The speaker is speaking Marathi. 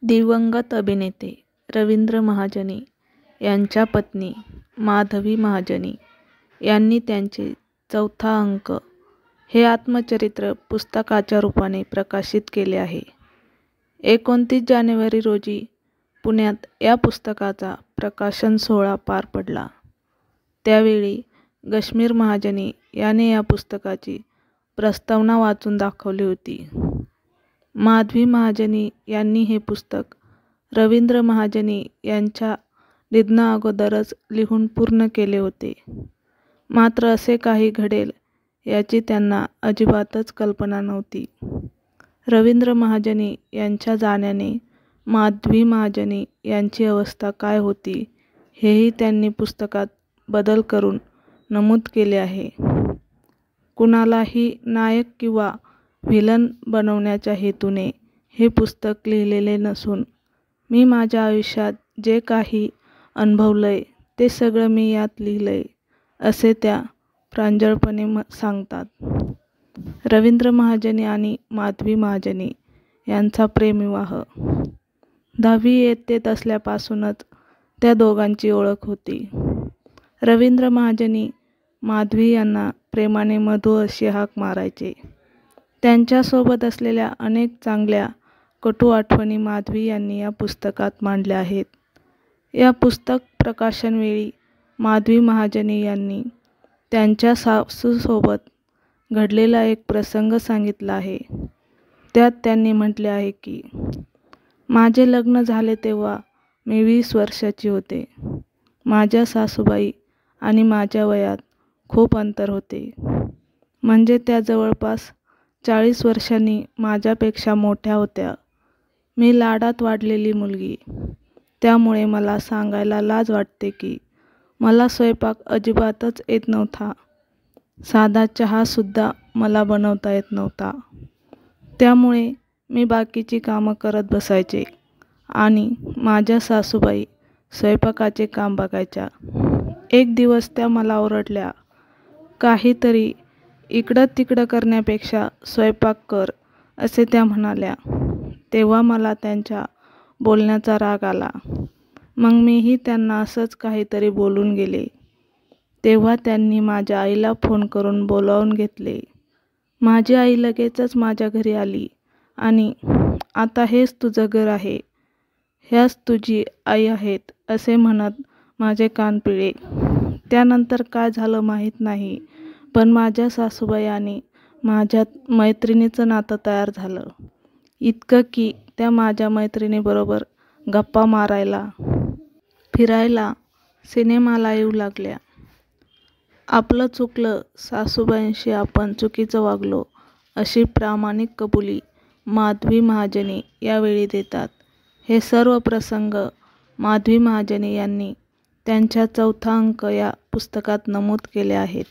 दिवंगत अभिनेते रवींद्र महाजनी यांच्या पत्नी माधवी महाजनी यांनी त्यांचे चौथा अंक हे आत्मचरित्र पुस्तकाच्या रूपाने प्रकाशित केले आहे. 29 जानेवारी रोजी पुण्यात या पुस्तकाचा प्रकाशन सोहळा पार पडला. त्यावेळी गश्मीर महाजनी याने या पुस्तकाची प्रस्तावना वाचून दाखवली होती. माधवी महाजनी यांनी हे पुस्तक रवींद्र महाजनी यांच्या निधनाअगोदरच लिहून पूर्ण केले होते. मात्र असे काही घडेल याची त्यांना अजिबातच कल्पना नव्हती. रवींद्र महाजनी यांच्या जाण्याने माधवी महाजनी यांची अवस्था काय होती हेही त्यांनी पुस्तकात बदल करून नमूद केले आहे. कुणालाही नायक किंवा व्हिलन बनवण्याच्या हेतूने हे पुस्तक लिहिलेले नसून मी माझ्या आयुष्यात जे काही अनुभवलंय ते सगळं मी यात लिहिलंय असे त्या प्रांजळपणे सांगतात. रवींद्र महाजनी आणि माधवी महाजनी यांचा प्रेमविवाह 10वी इयत्तेत असल्यापासूनच त्या दोघांची ओळख होती. रवींद्र महाजनी माधवी यांना प्रेमाने मधू अशी हाक मारायचे. त्यांच्यासोबत असलेल्या अनेक चांगल्या कटू आठवणी माधवी यांनी या पुस्तकात मांडल्या आहेत. या पुस्तक प्रकाशनवेळी माधवी महाजनी यांनी त्यांच्या सासूसोबत घडलेला एक प्रसंग सांगितला आहे. त्यात त्यांनी म्हटले आहे की, माझे लग्न झाले तेव्हा मी 20 वर्षाची होते. माझ्या सासूबाई आणि माझ्या वयात खूप अंतर होते. म्हणजे त्या जवळपास 40 वर्षांनी माझ्यापेक्षा मोठ्या होत्या. मी लाडात वाढलेली मुलगी. त्यामुळे मला सांगायला लाज वाटते की मला स्वयंपाक अजिबातच येत नव्हता. साधा चहासुद्धा मला बनवता येत नव्हता. त्यामुळे मी बाकीची कामं करत बसायचे आणि माझ्या सासूबाई स्वयंपाकाचे काम बघायच्या. एक दिवस त्या मला ओरडल्या. काहीतरी इकडं तिकडं करण्यापेक्षा स्वयंपाक कर असे त्या म्हणाल्या. तेव्हा मला त्यांच्या बोलण्याचा राग आला. मग मीही त्यांना असंच काहीतरी बोलून गेले. तेव्हा त्यांनी माझ्या आईला फोन करून बोलावून घेतले. माझी आई लगेचच माझ्या घरी आली आणि आता हेच तुझं घर आहे, ह्याच तुझी आई आहेत असे म्हणत माझे कान पिळले. त्यानंतर काय झालं माहीत नाही, पण माझ्या सासूबाई आणि माझ्यात मैत्रिणीचं नातं तयार झालं. इतकं की त्या माझ्या मैत्रिणीबरोबर गप्पा मारायला, फिरायला, सिनेमाला येऊ लागल्या. आपलं चुकलं, सासूबाईंशी आपण चुकीचं वागलो अशी प्रामाणिक कबुली माधवी महाजनी यावेळी देतात. हे सर्व प्रसंग माधवी महाजनी यांनी त्यांच्या चौथा अंक या पुस्तकात नमूद केले आहेत.